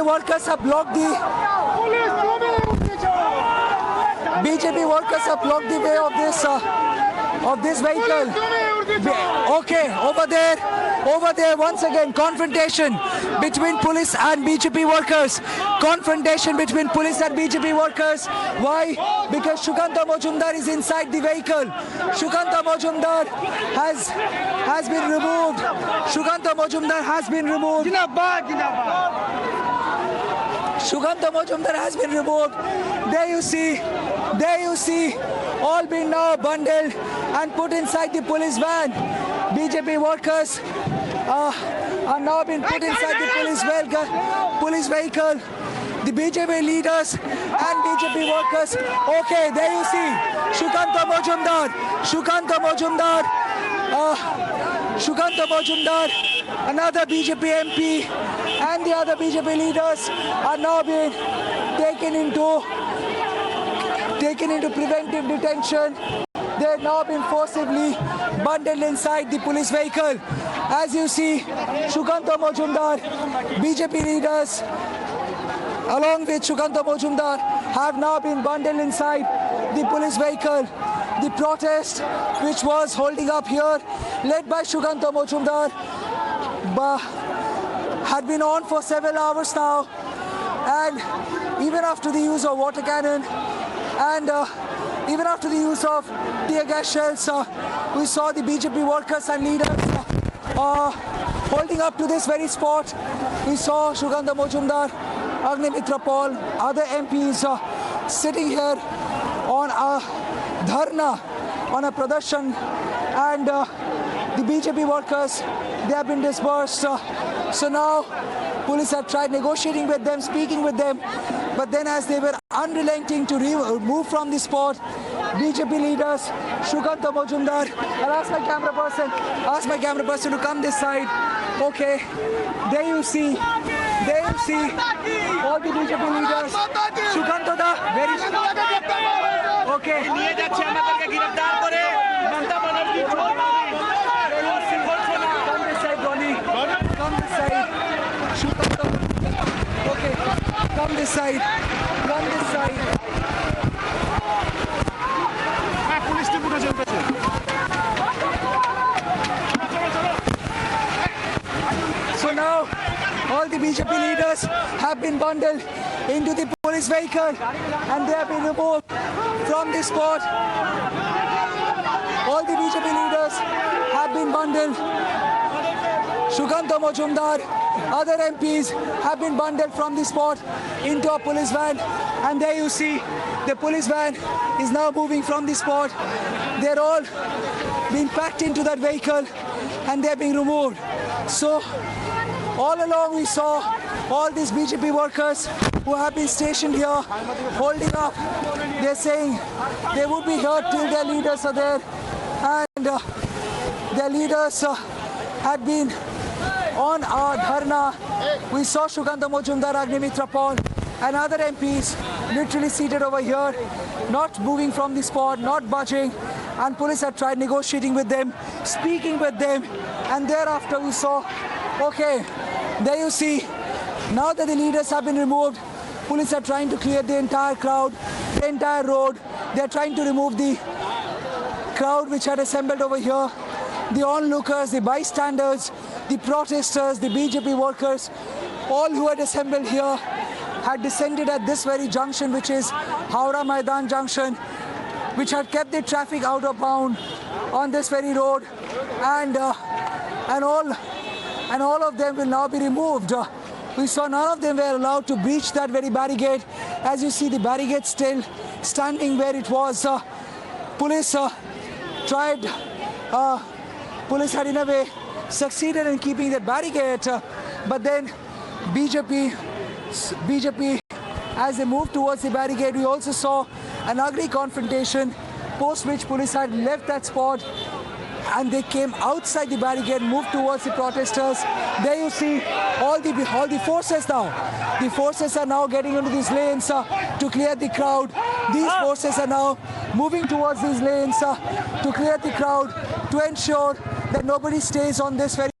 workers have blocked the way of this vehicle. Okay, over there once again, confrontation between police and BJP workers. Confrontation between police and BJP workers. Why? Because Sukanta Majumdar is inside the vehicle. Sukanta Majumdar has been removed. Sukanta Majumdar has been removed. Sukanta Majumdar has been removed. There you see, all being now bundled and put inside the police van. BJP workers are now being put inside the police vehicle. The BJP leaders and BJP workers. Okay, there you see Sukanta Majumdar, another BJP MP, and the other BJP leaders are now being taken into preventive detention. They have now been forcibly bundled inside the police vehicle. As you see, Sukanta Majumdar, BJP leaders, along with Sukanta Majumdar, have now been bundled inside the police vehicle. The protest, which was holding up here, led by Sukanta Majumdar, had been on for several hours now, and even after the use of water cannon and even after the use of tear gas shells, we saw the BJP workers and leaders holding up to this very spot. We saw Sukanta Majumdar, Agnimitra Paul, other MPs sitting here on a dharna, on a pradarshan, and the BJP workers, they have been dispersed. So now police have tried negotiating with them, speaking with them, but then as they were unrelenting to move from the spot, BJP leaders, Sukanta Majumdar, I'll ask my camera person to come this side. Okay, there you see all the BJP leaders. Sukanta da, very okay. Come this side, Ronnie. Come this side. Sukanta. Okay, come this side. So now, all the BJP leaders have been bundled into the police vehicle and they have been removed from the spot. All the BJP leaders have been bundled. Sukanta Majumdar, other MPs have been bundled from the spot into a police van, and there you see the police van is now moving from the spot. They're all being packed into that vehicle and they're being removed. So all along we saw all these BJP workers who have been stationed here holding up. They're saying they would be here till their leaders are there, and their leaders had been on our dharna. We saw Sukanta Majumdar, Agnimitra Paul and other MPs literally seated over here, not moving from the spot, not budging, and police had tried negotiating with them, speaking with them, and thereafter we saw, okay, there you see, now that the leaders have been removed, police are trying to clear the entire crowd, the entire road. They're trying to remove the crowd which had assembled over here, the onlookers, the bystanders, the protesters, the BJP workers, all who had assembled here had descended at this very junction, which is Howrah Maidan Junction, which had kept the traffic out of bound on this very road, and all of them will now be removed. We saw none of them were allowed to breach that very barricade. As you see, the barricade still standing where it was. Police had in a way succeeded in keeping that barricade, but then BJP, as they moved towards the barricade, we also saw an ugly confrontation, post which police had left that spot and they came outside the barricade, moved towards the protesters. There you see all the forces now. The forces are now getting into these lanes to clear the crowd. These forces are now moving towards these lanes to clear the crowd, to ensure that nobody stays on this road.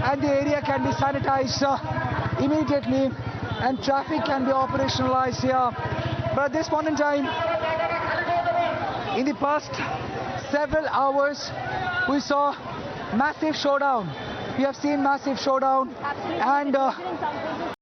and the area can be sanitized immediately and traffic can be operationalized here. But at this point in time, in the past several hours, we saw massive showdown. We have seen massive showdown and